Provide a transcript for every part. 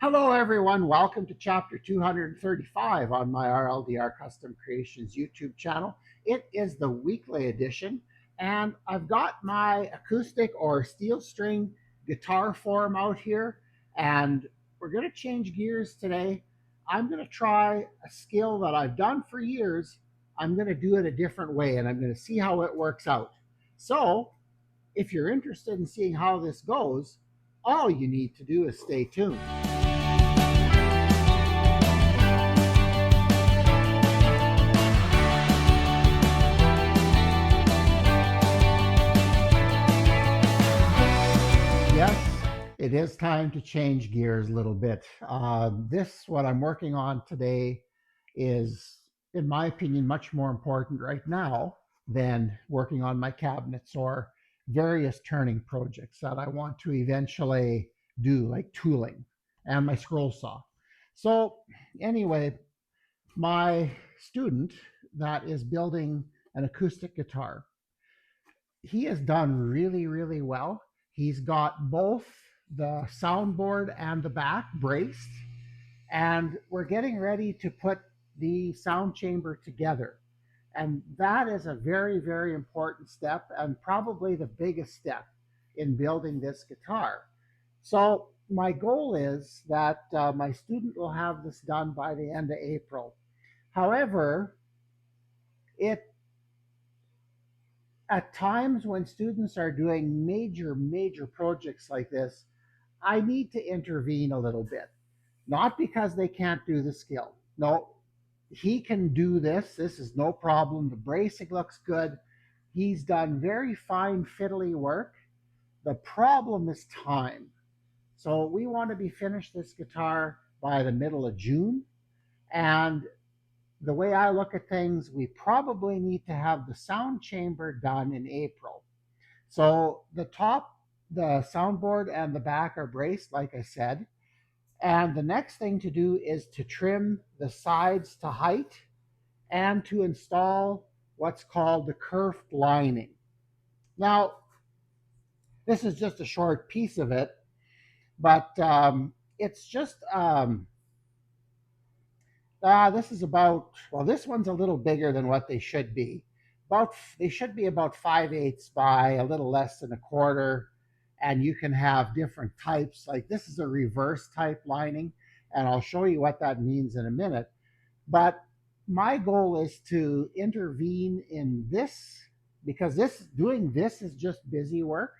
Hello, everyone. Welcome to chapter 235 on my RLDR Custom Creations YouTube channel. It is the weekly edition, and I've got my acoustic or steel string guitar form out here, and we're going to change gears today. I'm going to try a skill that I've done for years. I'm going to do it a different way, and I'm going to see how it works out. So, if you're interested in seeing how this goes, all you need to do is stay tuned. Yes, it is time to change gears a little bit. What I'm working on today, is, in my opinion, much more important right now than working on my cabinets or various turning projects that I want to eventually do, like tooling and my scroll saw. So, anyway, my student that is building an acoustic guitar, he has done really, really well. He's got both the soundboard and the back braced, and we're getting ready to put the sound chamber together. And that is a very, very important step, and probably the biggest step in building this guitar. So, my goal is that my student will have this done by the end of April. However, it at times when students are doing major projects like this, I need to intervene a little bit. Not because they can't do the skill. No, he can do this. This is no problem. The bracing looks good. He's done very fine fiddly work. The problem is time. So we want to be finished this guitar by the middle of June. And the way I look at things, we probably need to have the sound chamber done in April. So the soundboard and the back are braced, like I said. And the next thing to do is to trim the sides to height and to install what's called the kerfed lining. Now, this is just a short piece of it, but it's just this is about, well, this one's a little bigger than what they should be. They should be about 5/8 by a little less than a quarter, and you can have different types. Like this is a reverse type lining, and I'll show you what that means in a minute. But my goal is to intervene in this because this doing this is just busy work,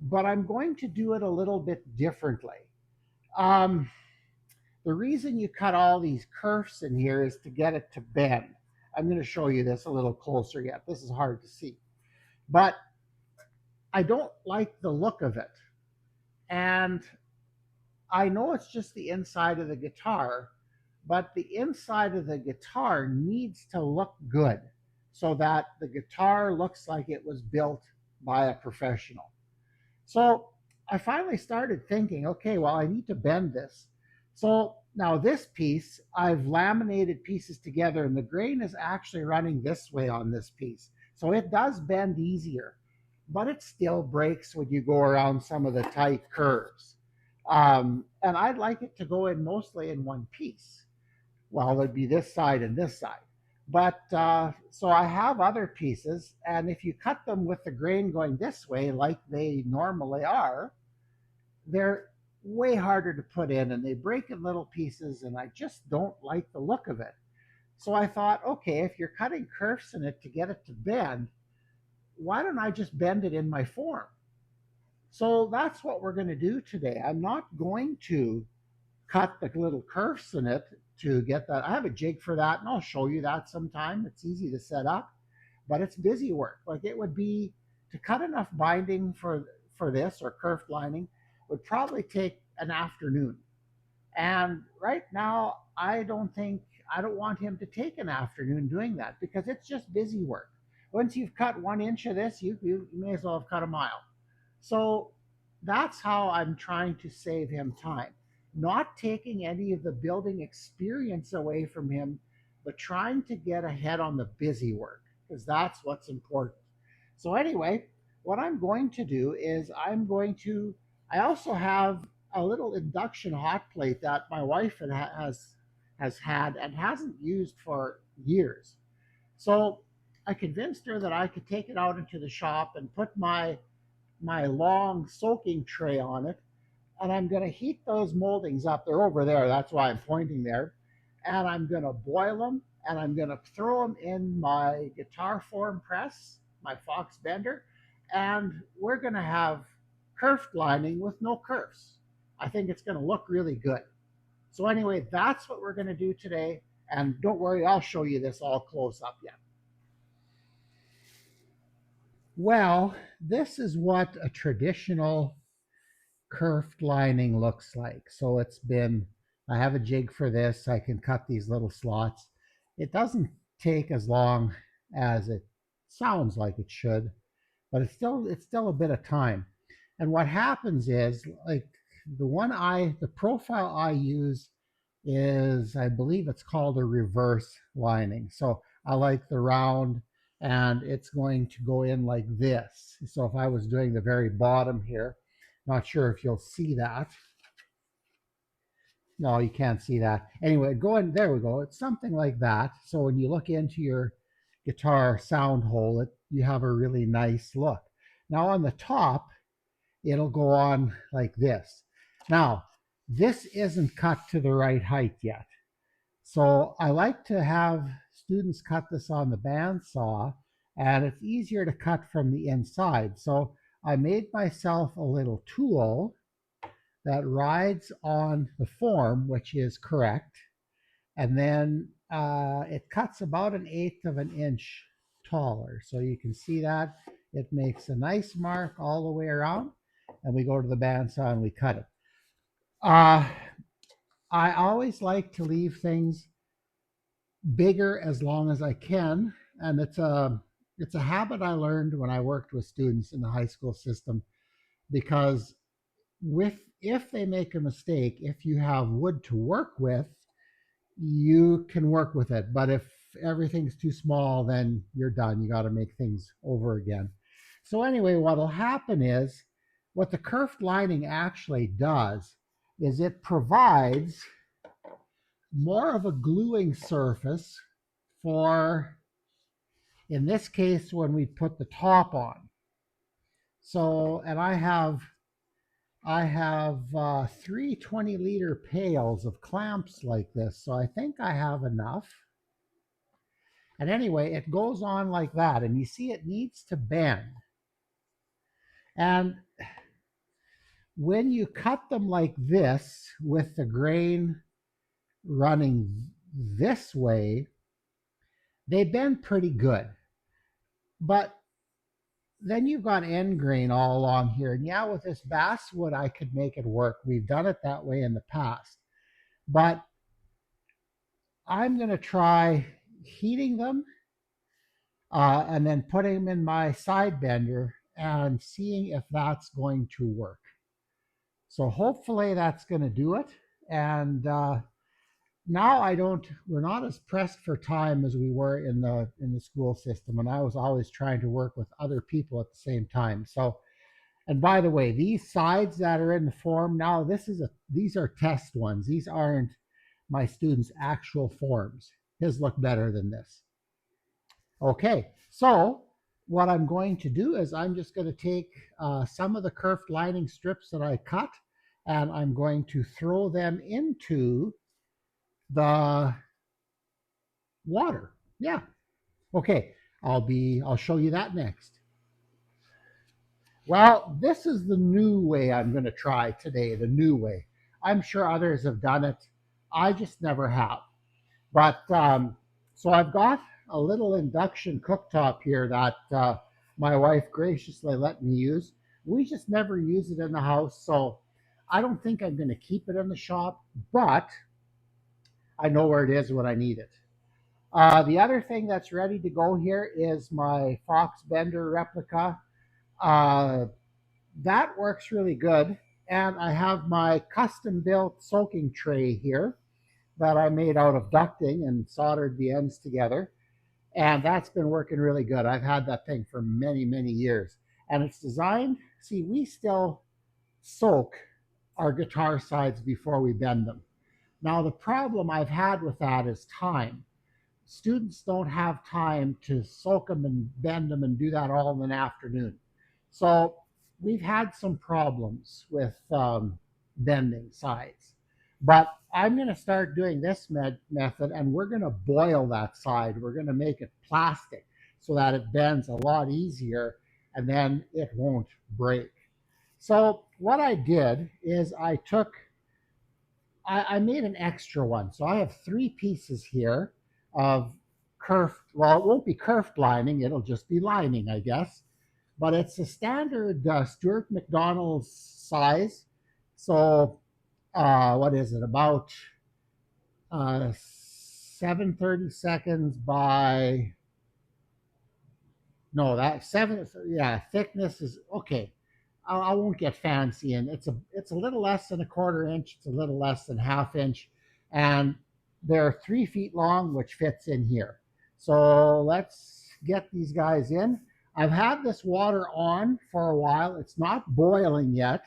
but I'm going to do it a little bit differently. Um, the reason you cut all these kerfs in here is to get it to bend. I'm going to show you this a little closer yet. This is hard to see. But I don't like the look of it. And I know it's just the inside of the guitar, but the inside of the guitar needs to look good so that the guitar looks like it was built by a professional. So I finally started thinking, okay, well, I need to bend this. So now this piece, I've laminated pieces together, and the grain is actually running this way on this piece. So it does bend easier, but it still breaks when you go around some of the tight curves. And I'd like it to go in mostly in one piece. Well, there'd be this side and this side. But so I have other pieces, and if you cut them with the grain going this way, like they normally are, they're way harder to put in and they break in little pieces, and I just don't like the look of it. So I thought, okay, if you're cutting kerfs in it to get it to bend, why don't I just bend it in my form? So that's what we're going to do today. I'm not going to cut the little kerfs in it to get that. I have a jig for that, and I'll show you that sometime. It's easy to set up, but it's busy work. Like it would be to cut enough binding for this or kerf lining would probably take an afternoon. And right now, I don't want him to take an afternoon doing that because it's just busy work. Once you've cut 1 inch of this, you may as well have cut a mile. So that's how I'm trying to save him time. Not taking any of the building experience away from him, but trying to get ahead on the busy work because that's what's important. So, anyway, what I'm going to do is I also have a little induction hot plate that my wife has had and hasn't used for years. So I convinced her that I could take it out into the shop and put my long soaking tray on it, and I'm going to heat those moldings up. They're over there. That's why I'm pointing there. And I'm going to boil them, and I'm going to throw them in my guitar form press, my Fox bender, and we're going to have kerfed lining with no kerfs. I think it's going to look really good. So anyway, that's what we're going to do today. And don't worry, I'll show you this all close up yet. Well, this is what a traditional kerfed lining looks like. So I have a jig for this. I can cut these little slots. It doesn't take as long as it sounds like it should, but it's still a bit of time. And what happens is, like, the profile I use is, I believe it's called a reverse lining. So I like the round, and it's going to go in like this. So if I was doing the very bottom here, not sure if you'll see that. No, you can't see that. Anyway, going there we go. It's something like that. So when you look into your guitar sound hole, you have a really nice look. Now on the top, it'll go on like this. Now, this isn't cut to the right height yet. So I like to have students cut this on the bandsaw, and it's easier to cut from the inside. So I made myself a little tool that rides on the form, which is correct, and then it cuts about 1/8 of an inch taller. So you can see that it makes a nice mark all the way around, and we go to the bandsaw and we cut it. Uh, I always like to leave things bigger as long as I can, and it's a habit I learned when I worked with students in the high school system, because with if they make a mistake, if you have wood to work with, you can work with it. But if everything's too small, then you're done. You got to make things over again. So anyway, what'll happen is, what the kerfed lining actually does is it provides more of a gluing surface for, in this case, when we put the top on. So, and I have 3 20-liter pails of clamps like this, so I think I have enough. And anyway, it goes on like that, and you see it needs to bend. And when you cut them like this, with the grain running this way, they bend pretty good. But then you've got end grain all along here. And yeah, with this basswood, I could make it work. We've done it that way in the past. But I'm going to try heating them and then putting them in my side bender and seeing if that's going to work. So hopefully that's going to do it. And now we're not as pressed for time as we were in the school system. And I was always trying to work with other people at the same time. So, and by the way, these sides that are in the form now, these are test ones. These aren't my students' actual forms. His look better than this. Okay, so what I'm going to do is I'm just going to take some of the kerfed lining strips that I cut, and I'm going to throw them into the water. Yeah. Okay, I'll show you that next. Well, this is the new way I'm going to try today, the new way. I'm sure others have done it. I just never have. But so I've got a little induction cooktop here that my wife graciously let me use. We just never use it in the house, so I don't think I'm going to keep it in the shop, but I know where it is when I need it. The other thing that's ready to go here is my Fox Bender replica. Uh, that works really good. And I have my custom built soaking tray here that I made out of ducting and soldered the ends together. And that's been working really good. I've had that thing for many, many years. And it's designed, see, we still soak our guitar sides before we bend them. Now, the problem I've had with that is time. Students don't have time to soak them and bend them and do that all in an afternoon. So we've had some problems with bending sides. But I'm going to start doing this method, and we're going to boil that side. We're going to make it plastic so that it bends a lot easier and then it won't break. So what I did is I made an extra one. So I have three pieces here of kerfed, well, it won't be kerfed lining, it'll just be lining, I guess. But it's a standard Stuart McDonald's size. So, what is it? About 7/32 by, no, that seven, yeah, thickness is okay. I won't get fancy, and it's a little less than a quarter inch. It's a little less than half inch, and they're 3 feet long, which fits in here. So let's get these guys in. I've had this water on for a while. It's not boiling yet,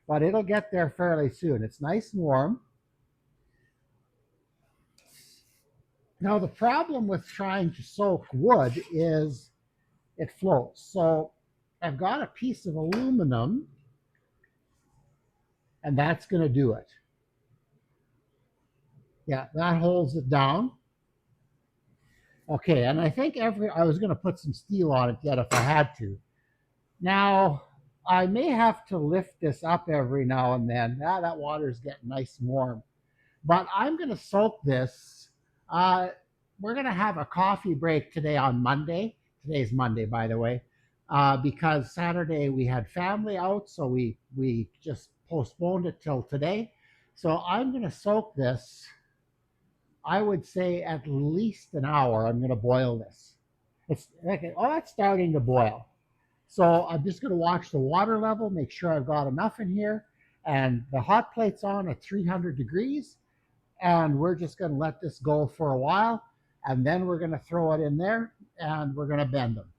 but it'll get there fairly soon. It's nice and warm. Now the problem with trying to soak wood is it floats. So I've got a piece of aluminum, and that's going to do it. Yeah, that holds it down. Okay, and I think I was going to put some steel on it yet if I had to. Now, I may have to lift this up every now and then. Ah, that water's getting nice and warm. But I'm going to soak this. Uh, we're going to have a coffee break today on Monday. Today's Monday, by the way, because Saturday we had family out, so we just postponed it till today. So I'm going to soak this. I would say at least an hour. I'm going to boil this. It's okay. Oh, that's starting to boil. So I'm just going to watch the water level, make sure I've got enough in here, and the hot plate's on at 300 degrees, and we're just going to let this go for a while, and then we're going to throw it in there, and we're going to bend them.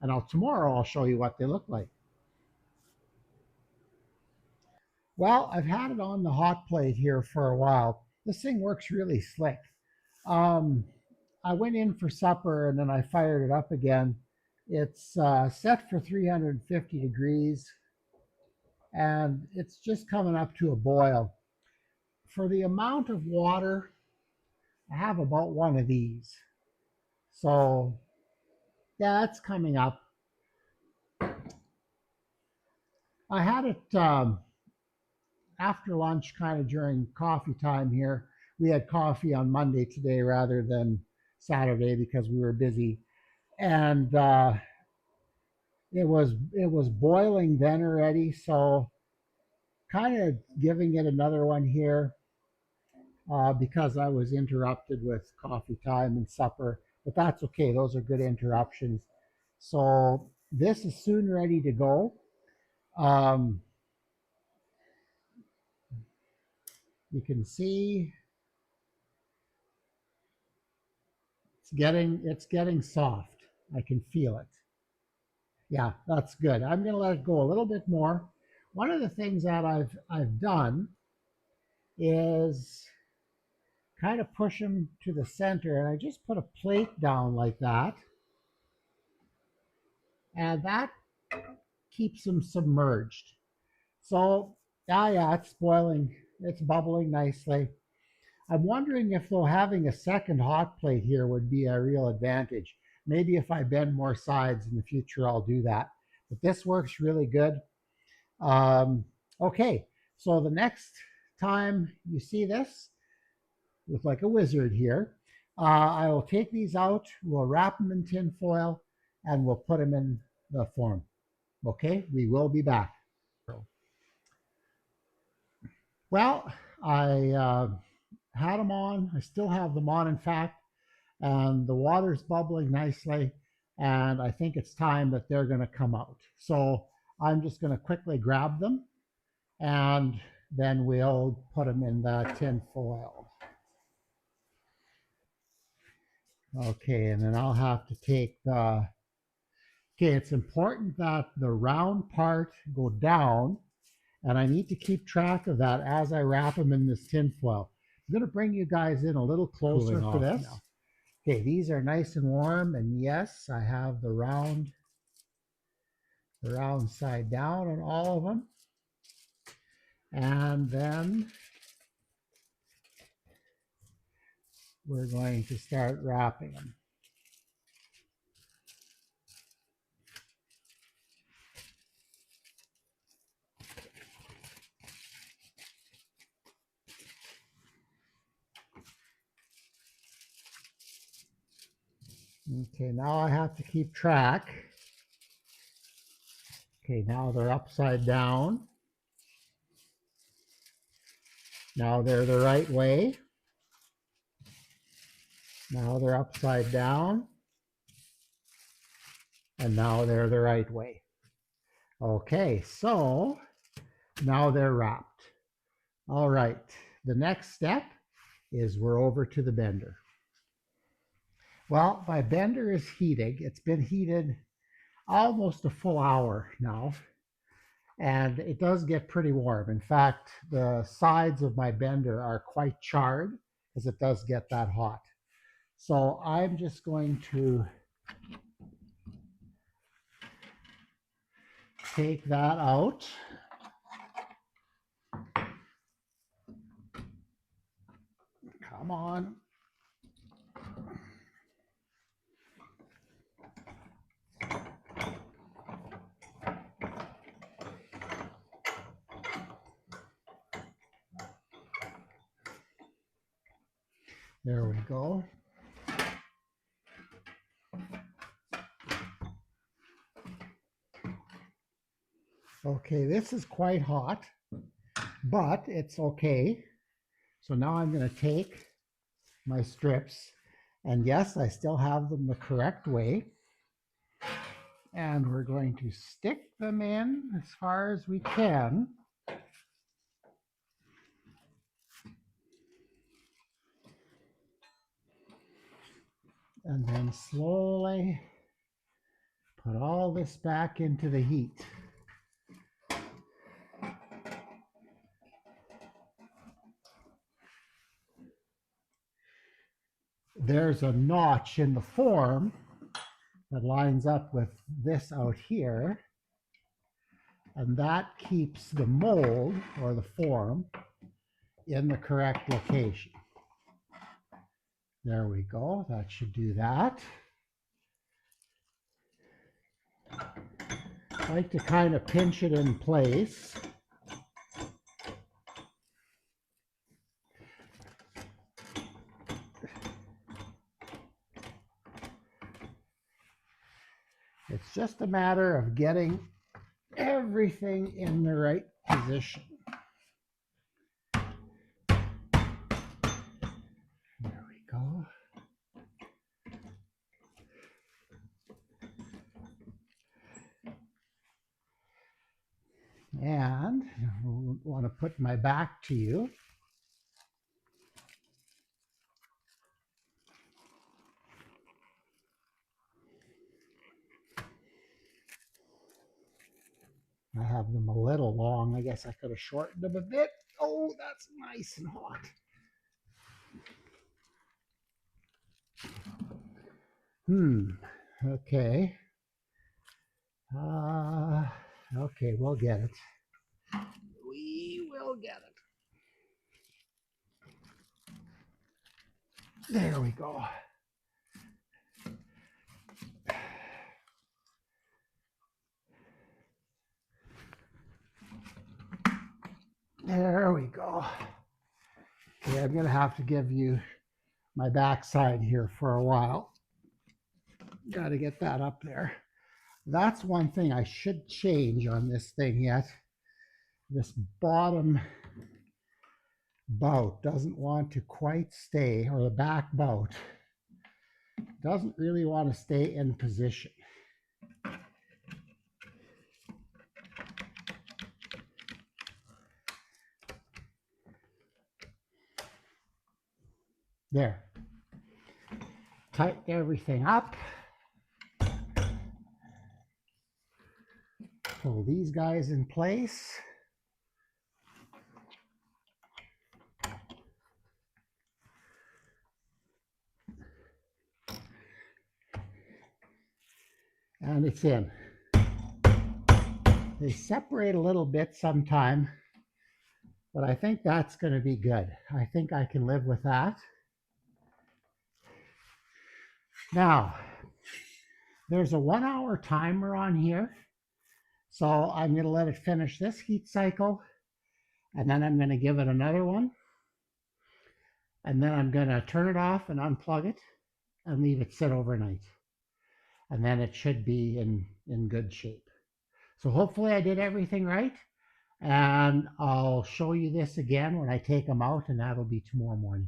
And tomorrow I'll show you what they look like. Well, I've had it on the hot plate here for a while. This thing works really slick. Um, I went in for supper and then I fired it up again. It's set for 350 degrees and it's just coming up to a boil. For the amount of water, I have about one of these. So, yeah, it's coming up. I had it after lunch, kind of during coffee time here. We had coffee on Monday today rather than Saturday because we were busy. And it was boiling then already, so kind of giving it another one here because I was interrupted with coffee time and supper, but that's okay. Those are good interruptions. So this is soon ready to go. Um, you can see it's getting soft. I can feel it. Yeah, that's good. I'm going to let it go a little bit more. One of the things that I've done is kind of push them to the center, and I just put a plate down like that, and that keeps them submerged. So, yeah, it's boiling, it's bubbling nicely. I'm wondering if though having a second hot plate here would be a real advantage. Maybe if I bend more sides in the future, I'll do that. But this works really good. Um, okay, so the next time you see this, look like a wizard here. I will take these out, we'll wrap them in tin foil, and we'll put them in the form. Okay, we will be back. Well, I had them on. I still have them on, in fact, and the water's bubbling nicely. And I think it's time that they're going to come out. So I'm just going to quickly grab them and then we'll put them in the tin foil. Okay, and then I'll have to take okay, it's important that the round part go down And I need to keep track of that as I wrap them in this tin foil. I'm going to bring you guys in a little closer for this. Now. Okay, these are nice and warm, and yes, I have the round side down on all of them. And then we're going to start wrapping them. Okay, now I have to keep track. Okay, now they're upside down. Now they're the right way. Now they're upside down. And now they're the right way. Okay, so now they're wrapped. All right, the next step is we're over to the bender. Well, my bender is heating. It's been heated almost a full hour now, and it does get pretty warm. In fact, the sides of my bender are quite charred because it does get that hot. So I'm just going to take that out. Come on. There we go. Okay, this is quite hot, but it's okay. So now I'm going to take my strips, and yes, I still have them the correct way. And we're going to stick them in as far as we can. And then slowly put all this back into the heat. There's a notch in the form that lines up with this out here, and that keeps the mold or the form in the correct location. There we go. That should do that. I like to kind of pinch it in place. It's just a matter of getting everything in the right position. There we go. And I want to put my back to you. I have them a little long. I guess I could have shortened them a bit. Oh, that's nice and hot. Okay. Okay, we'll get it. We will get it. There we go. There we go. Okay, I'm going to have to give you my backside here for a while. Got to get that up there. That's one thing I should change on this thing yet. This bottom bout doesn't want to quite stay, or the back bout doesn't really want to stay in position. There. Tighten everything up. Pull these guys in place. And it's in. They separate a little bit sometime, but I think that's going to be good. I think I can live with that. Now, there's a 1 hour timer on here. So I'm going to let it finish this heat cycle, and then I'm going to give it another one. And then I'm going to turn it off and unplug it and leave it sit overnight. And then it should be in good shape. So hopefully I did everything right. And I'll show you this again when I take them out, and that'll be tomorrow morning.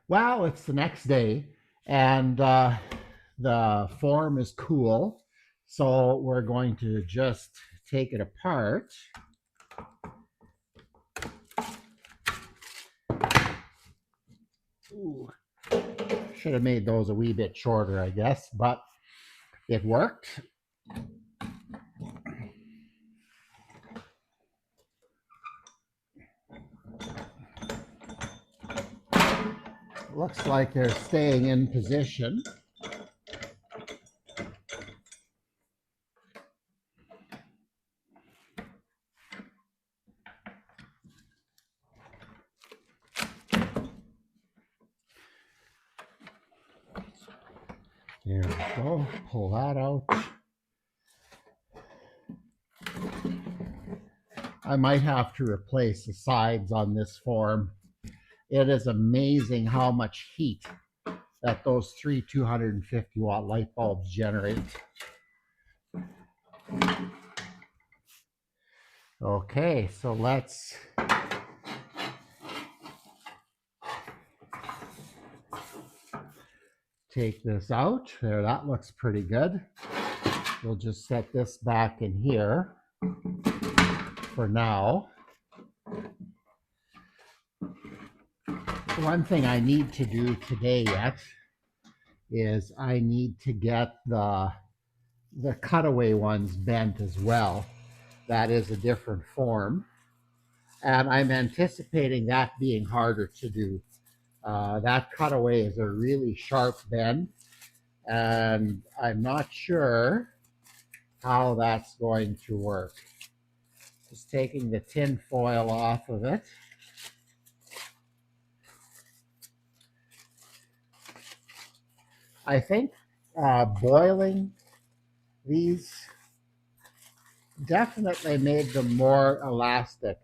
Well, it's the next day, and the form is cool. So we're going to just take it apart. Ooh, should have made those a wee bit shorter, I guess, but it worked. Looks like they're staying in position. There we go. Pull that out. I might have to replace the sides on this form. It is amazing how much heat that those three 250-watt light bulbs generate. Okay, so let's take this out. There, that looks pretty good. We'll just set this back in here for now. One thing I need to do today yet is I need to get the cutaway ones bent as well. That is a different form, and I'm anticipating that being harder to do. That cutaway is a really sharp bend, and I'm not sure how that's going to work. Just taking the tin foil off of it. I think boiling these definitely made them more elastic,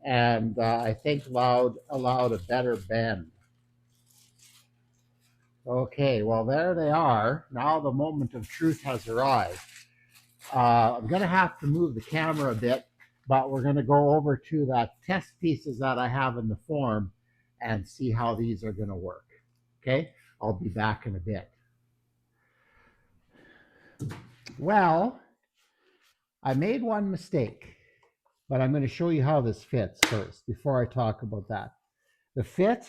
and I think allowed a better bend. Okay, well, there they are. Now the moment of truth has arrived. I'm going to have to move the camera a bit, but we're going to go over to the test pieces that I have in the form and see how these are going to work. Okay, I'll be back in a bit. Well, I made one mistake, but I'm going to show you how this fits first before I talk about that. The fit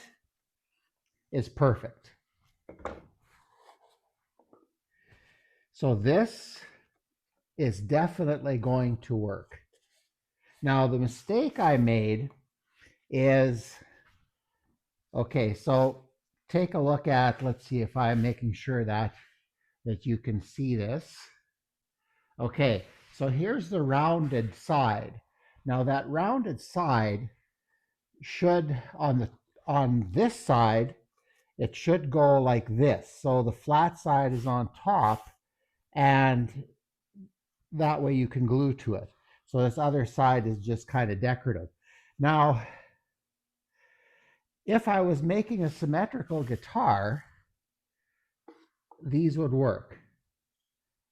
is perfect. So this is definitely going to work. Now, the mistake I made is, okay, so take a look at, let's see if I'm making sure that you can see this. Okay, so here's the rounded side. Now that rounded side should, on this side, it should go like this. So the flat side is on top, and that way you can glue to it. So this other side is just kind of decorative. Now, if I was making a symmetrical guitar, these would work.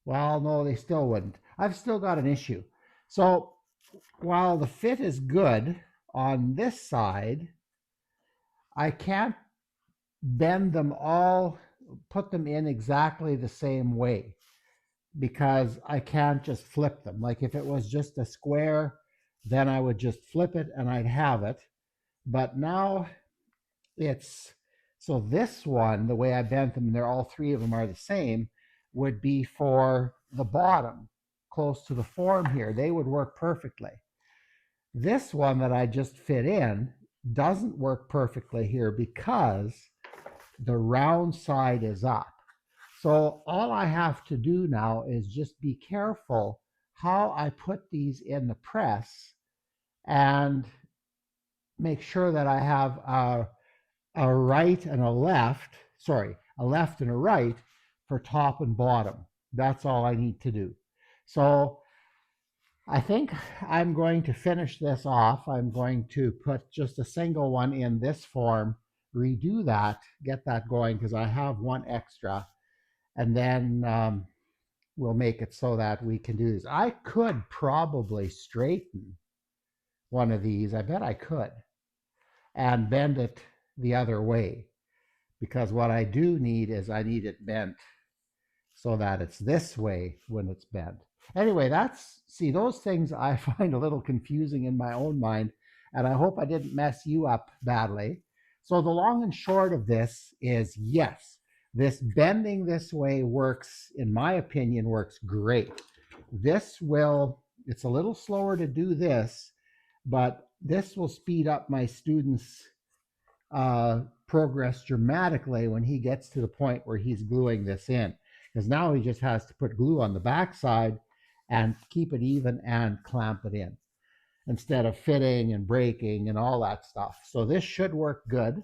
Well, no, they still wouldn't. I've still got an issue. So while the fit is good on this side, I can't bend them all, put them in exactly the same way, because I can't just flip them. Like if it was just a square, then I would just flip it and I'd have it. But now it's, so this one, the way I bent them, they're all three of them are the same, would be for the bottom, close to the form here. They would work perfectly. This one that I just fit in doesn't work perfectly here because the round side is up. So all I have to do now is just be careful how I put these in the press and make sure that I have a right and a left, sorry, a left and a right for top and bottom. That's all I need to do. So I think I'm going to finish this off. I'm going to put just a single one in this form, redo that, get that going because I have one extra, and then we'll make it so that we can do this. I could probably straighten one of these. I bet I could, and bend it the other way because what I do need is I need it bent so that it's this way when it's bent. Anyway, see, those things I find a little confusing in my own mind, and I hope I didn't mess you up badly. So the long and short of this is yes, this bending this way works, in my opinion, works great. It's a little slower to do this, but this will speed up my students' progress dramatically when he gets to the point where he's gluing this in. Because now he just has to put glue on the backside and keep it even and clamp it in instead of fitting and breaking and all that stuff. So this should work good.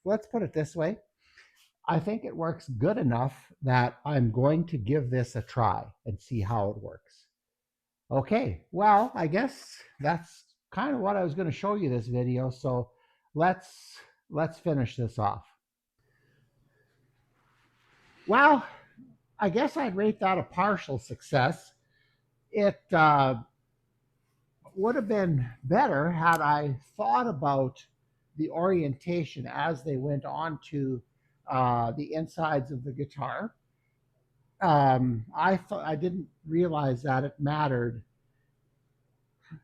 Let's put it this way. I think it works good enough that I'm going to give this a try and see how it works. Okay, well, I guess that's kind of what I was going to show you this video. So let's finish this off. Well, I guess I'd rate that a partial success. It would have been better had I thought about the orientation as they went on to the insides of the guitar. I didn't realize that it mattered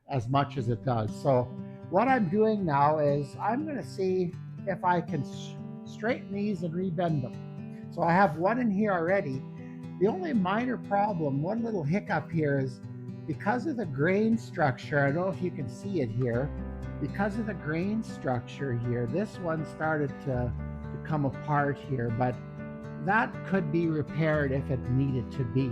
as much as it does. So what I'm doing now is I'm going to see if I can straighten these and rebend them. So I have one in here already. The only minor problem, one little hiccup here is because of the grain structure, I don't know if you can see it here, because of the grain structure here, this one started to come apart here, but that could be repaired if it needed to be.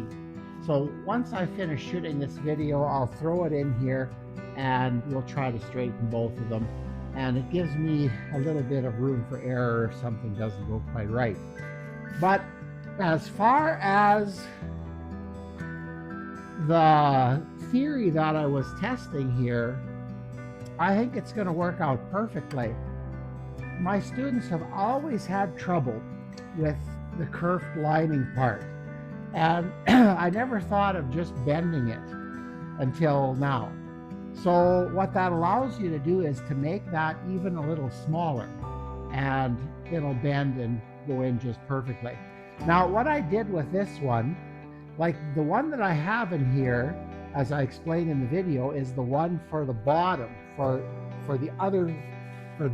So once I finish shooting this video, I'll throw it in here and we'll try to straighten both of them. And it gives me a little bit of room for error if something doesn't go quite right. But as far as the theory that I was testing here, I think it's going to work out perfectly. My students have always had trouble with the kerfed lining part, and I never thought of just bending it until now. So what that allows you to do is to make that even a little smaller, and it'll bend and go in just perfectly. Now what I did with this one, like the one that I have in here, as I explained in the video, is the one for the bottom, for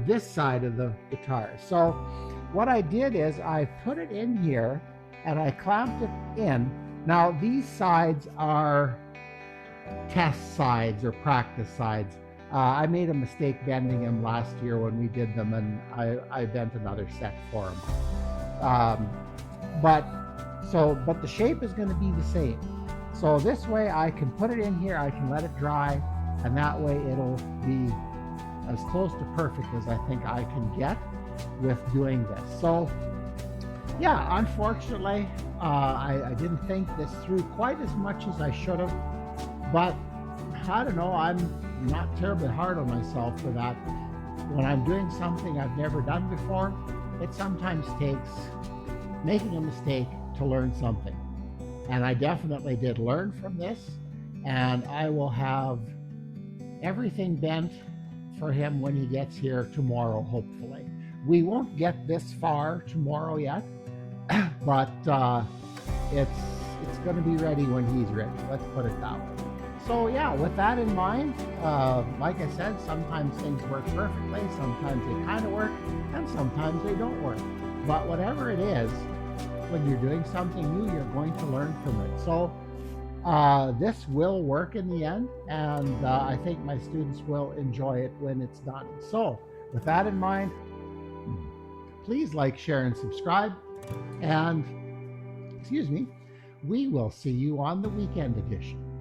this side of the guitar. So what I did is I put it in here and I clamped it in. Now these sides are test sides or practice sides. I made a mistake bending them last year when we did them, and I bent another set for them. But the shape is going to be the same. So this way I can put it in here, I can let it dry, and that way it'll be as close to perfect as I think I can get with doing this. So yeah, unfortunately, I didn't think this through quite as much as I should have, but I don't know, I'm not terribly hard on myself for that. When I'm doing something I've never done before, it sometimes takes making a mistake to learn something. And I definitely did learn from this, and I will have everything bent for him when he gets here tomorrow, hopefully. We won't get this far tomorrow yet, but it's going to be ready when he's ready. Let's put it that way. So yeah, with that in mind, like I said, sometimes things work perfectly, sometimes they kind of work, and sometimes they don't work. But whatever it is, when you're doing something new, you're going to learn from it. So this will work in the end, and I think my students will enjoy it when it's done. So with that in mind, Please like, share, and subscribe. And, excuse me, we will see you on the weekend edition.